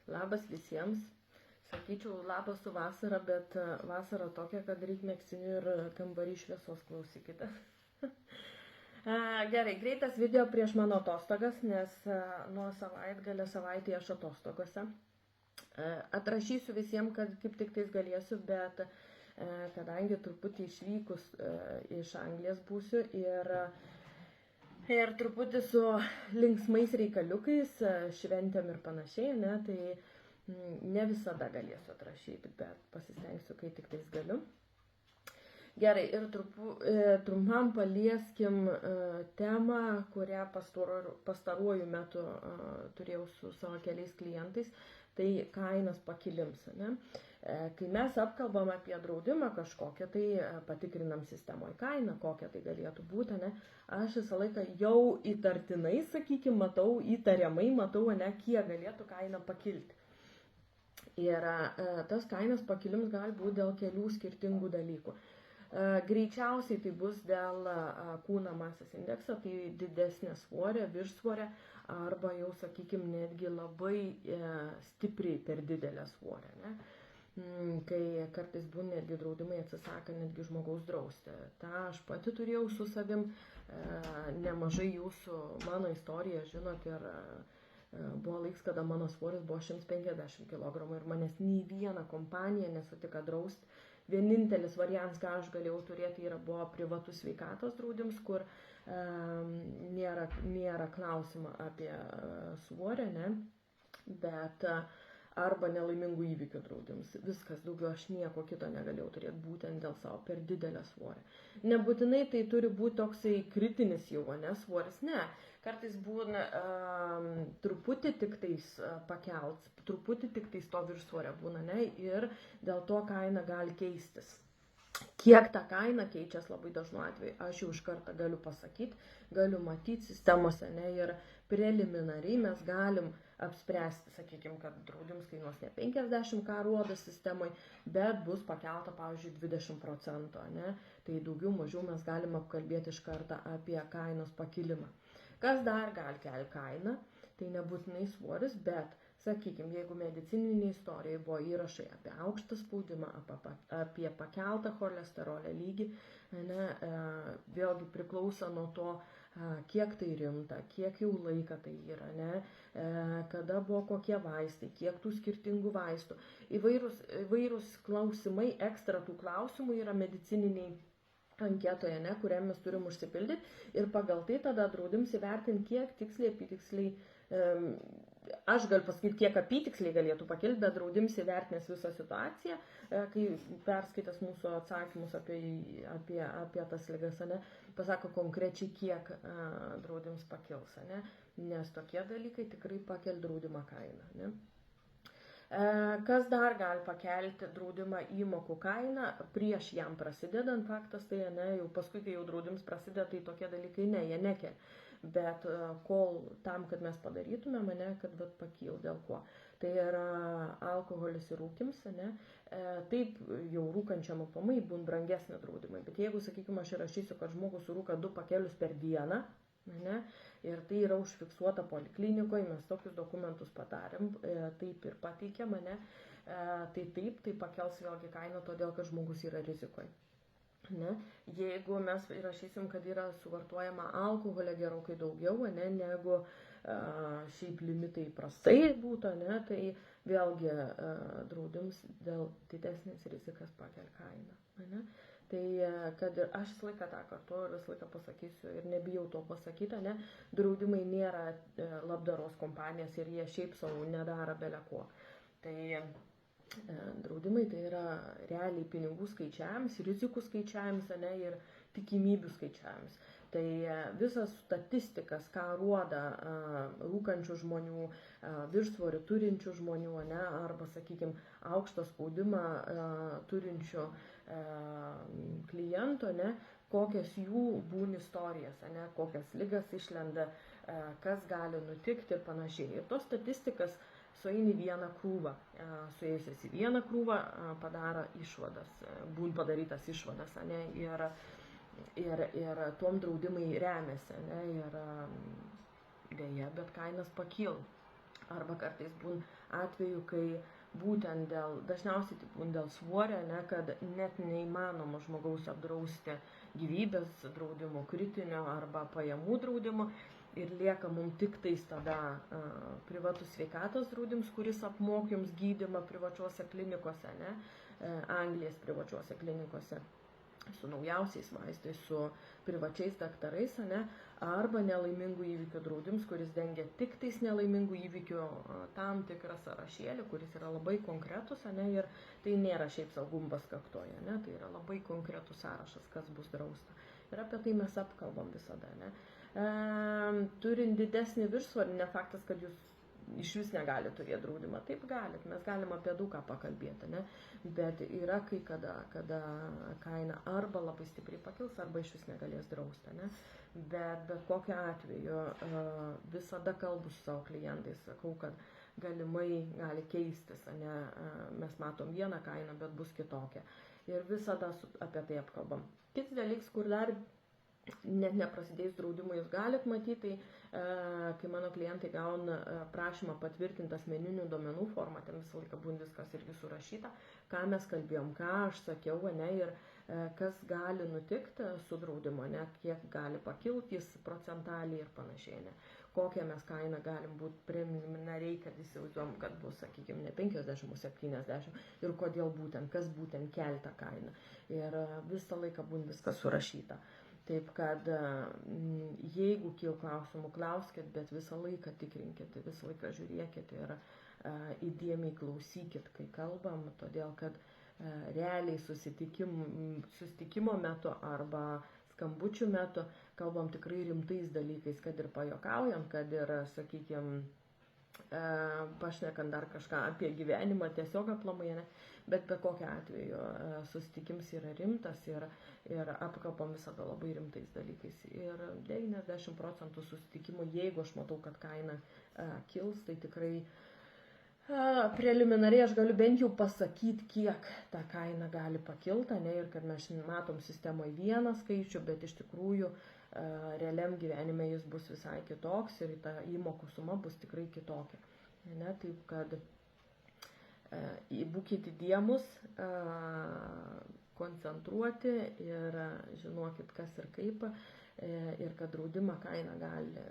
Labas visiems. Sakyčiau, labas su vasara, bet vasara tokia, kad reikia mėgsinių ir kambarį šviesos klausykite. Gerai, greitas video prieš mano atostogas, nes nuo savaitgalio savaitėje aš atostogose. Atrašysiu visiems, kad kaip tik tais galėsiu, bet kadangi truputį išvykus iš Anglijos būsiu ir truputį su linksmais reikaliukais, šventėm ir panašiai, ne, tai ne visada galėsiu atrašyti, bet pasistengsiu, kai tik tais galiu. Gerai, ir trumpam palieskim temą, kurią pastaruoju metu turėjau su savo keliais klientais, tai kainos pakilims. Ne? Kai mes apkalbam apie draudimą kažkokią, tai patikrinam sistemoje kainą, kokią tai galėtų būti, ne? Aš visą laiką jau įtartinai, sakykime, įtariamai matau, ne, kiek galėtų kaina pakilti. Ir tas kainos pakilims gali būti dėl kelių skirtingų dalykų. Greičiausiai tai bus dėl kūno masės indekso, tai didesnė svorė, viršsvorė, arba jau, sakykime, netgi labai stipriai per didelę svorę. Ne? Kai kartais būna netgi draudimai atsisaka netgi žmogaus drausti. Ta aš pati turėjau su savim, nemažai jūsų mano istoriją žinot, ir buvo laiks, kada mano svoris buvo 150 kg ir manęs nei viena kompanija nesutika drausti. Vienintelis variantas, ką aš galėjau turėti, buvo privatus sveikatos draudims, kur nėra klausima apie svorį, ne? Bet arba nelaimingų įvykių draudims. Viskas, daugiau aš nieko kito negalėjau turėti, būtent dėl savo per didelę svorį. Nebūtinai tai turi būti toksai kritinis jau, ne, svoris, ne. Kartais būna truputį tik tais pakelt, truputį tik tais to viršsvorio būna, ne, ir dėl to kaina gali keistis. Kiek ta kaina keičiasi labai dažnu atveju, aš jau iš karto galiu pasakyti, galiu matyti sistemose, ne, ir preliminariai mes galim apspręsti, sakykime, kad draudims kainuos ne 50, ką rodo sistemoje, bet bus pakelta, pavyzdžiui, 20%, ne, tai daugiau mažiau mes galim apkalbėti iš karto apie kainos pakilimą. Kas dar gali kelti kainą, tai nebūtinai svoris, bet sakykime, jeigu medicininė istorija buvo įrašai apie aukštą spaudimą, apie pakeltą cholesterolio lygį, ne, vėlgi priklauso nuo to, kiek tai rimta, kiek jau laiką tai yra, ne, kada buvo kokie vaistai, kiek tų skirtingų vaistų. Įvairūs klausimai, ekstra tų klausimų yra medicininiai anketoje, ne, kurią mes turim užsipildyti ir pagal tai tada draudims įvertinti, kiek tiksliai, apytiksliai, aš galiu pasakyti, kiek apytiksliai galėtų pakilti, bet draudims įvertinęs visą situaciją, kai perskaitęs mūsų atsakymus apie tas ligas, ne, pasako konkrečiai, kiek draudims pakils, ne, nes tokie dalykai tikrai pakel draudimą kainą. Ne. Kas dar gali pakelti draudimą įmokų kainą prieš jam prasidedant, faktas tai, ne, jau paskui, kai jau draudims prasideda, tai tokie dalykai ne, jie nekelia. Bet kol tam, kad mes padarytume, ne, kad pakyl dėl ko. Tai yra alkoholis ir rūkymas, ne, taip jau rūkančiam apamai būna brangesnė draudimai. Bet jeigu, sakykime, aš įrašysiu, kad žmogus surūka 2 pakelius per dieną, ne, ir tai yra užfiksuota poliklinikoje, mes tokius dokumentus padarėm, taip ir pateikėm, ne, tai taip, tai pakels vėlgi kainą, todėl kad žmogus yra rizikoje. Ne? Jeigu mes įrašysim, kad yra suvartojama alkoholio gerokai daugiau, ne, negu šiaip limitai prastai būtų, ne, tai vėlgi draudims dėl didesnės rizikas pakel kainą. Ne? Tai kad aš visą laiką tą kartuoju ir visą laiką pasakysiu ir nebijau to pasakyti, ne, draudimai nėra labdaros kompanijos ir jie šiaip savo nedaro beleko. Tai draudimai tai yra realiai pinigų skaičiavimas, rizikų skaičiavimas, ne, ir tikimybių skaičiavimas. Tai visas statistikas, ką rodo rūkančių žmonių, viršsvorį turinčių žmonių, ne, arba, sakykime, aukštą spaudimą turinčių klientų, ne, kokias jų būna istorijas, ne, kokias ligas išlenda, kas gali nutikti ir panašiai. Ir tos statistikas sueini vieną krūvą, suėjusias į vieną krūvą padaro išvadas, būna padarytas išvadas, ne, ir tuom draudimai remiasi, ne, ir dėja, bet kainas pakil. Arba kartais būna atveju, kai būtent dažniausiai tai būna dėl svorio, ne, kad net neįmanoma žmogaus apdrausti gyvybės draudimu, kritinio arba pajamų draudimu ir lieka mums tik tais tada privatus sveikatos draudimas, kuris apmok jums gydymą privačiuose klinikose, ne, Anglijos privačiuose klinikose su naujausiais vaistais, su privačiais daktarais, ne, arba nelaimingų įvykių draudimas, kuris dengia tik tais nelaimingų įvykių tam tikrą sąrašėlį, kuris yra labai konkretus, ne, ir tai nėra šiaip saugumbas kaktoje, ne, tai yra labai konkretus sąrašas, kas bus drausta. Ir apie tai mes apkalbam visada. Ne. Turint didesnį viršsvorį, ne faktas, kad jūs iš vis negali turėti draudimą. Taip galit, mes galim apie daug ką pakalbėti, ne? Bet yra kai kada kaina arba labai stipriai pakils, arba iš vis negalės drausti, ne? Bet kokiu atveju visada kalbu su savo klientais, sakau, kad galimai gali keistis, ne? Mes matom vieną kainą, bet bus kitokia. Ir visada apie tai apkalbam. Kitas dalykas, kur dar net neprasidėjus draudimui jūs galit matyti, tai kai mano klientai gauna prašymą patvirtinti asmeninių duomenų formą, ten visą laiką būna viskas irgi surašyta, ką mes kalbėjom, ką aš sakiau, ne, ir kas gali nutikti su draudimu, ne, kiek gali pakilti jis procentaliai ir panašiai, ne, kokią mes kainą galim būti preliminariai, kad įsivaizduom, kad bus, sakykime, ne 50, o 70 ir kodėl būtent, kas būtent kelta kainą. Ir visą laiką būna viskas surašyta. Taip kad jeigu kyl klausimų, klauskit, bet visą laiką tikrinkit, visą laiką žiūrėkit ir įdėmiai klausykit, kai kalbam, todėl kad realiai susitikimo metu arba skambučių metu kalbam tikrai rimtais dalykais, kad ir pajuokaujam, kad ir, sakykime, pašnekant dar kažką apie gyvenimą, tiesiog aplamai, ne? Bet be kokiu atveju susitikims yra rimtas ir apkalbam visada labai rimtais dalykais. Ir 90% susitikimų, jeigu aš matau, kad kaina kils, tai tikrai preliminariai aš galiu bent jau pasakyti, kiek ta kaina gali pakilti, ne? Ir kad mes matom sistemoje vieną skaičių, bet iš tikrųjų realiam gyvenime jis bus visai kitoks ir ta įmokų suma bus tikrai kitokia. Ne? Taip kad būkite įdėmus, koncentruoti ir žinokit, kas ir kaip, ir kad draudimo kaina gali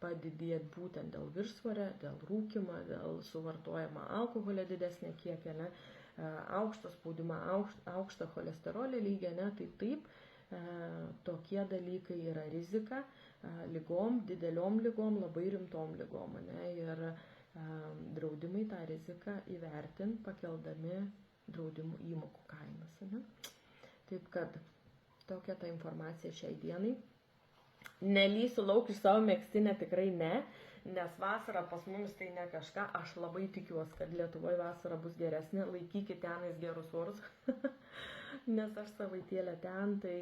padidėti būtent dėl viršsvorio, dėl rūkymo, dėl suvartojama alkoholio didesnė kiekio, ne? Aukštą spaudimą, aukštą cholesterolio lygį, ne? Tai taip, tokie dalykai yra rizika lygom, dideliom lygom, labai rimtom lygom, ne? Ir draudimai tą riziką įvertin, pakeldami draudimų įmokų kainas. Ne? Taip kad tokia ta informacija šiai dienai. Nelysiu lauk iš savo megztinę, tikrai ne, nes vasara pas mumis tai ne kažką. Aš labai tikiuosi, kad Lietuvoje vasara bus geresnė, laikykite tenais gerus orus, nes aš savaitėlę ten, tai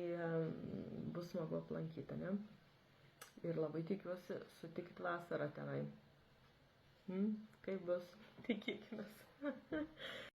bus smagu aplankyti, ne? Ir labai tikiuosi sutikti vasarą tenai. Kaip bus, tikėkimės.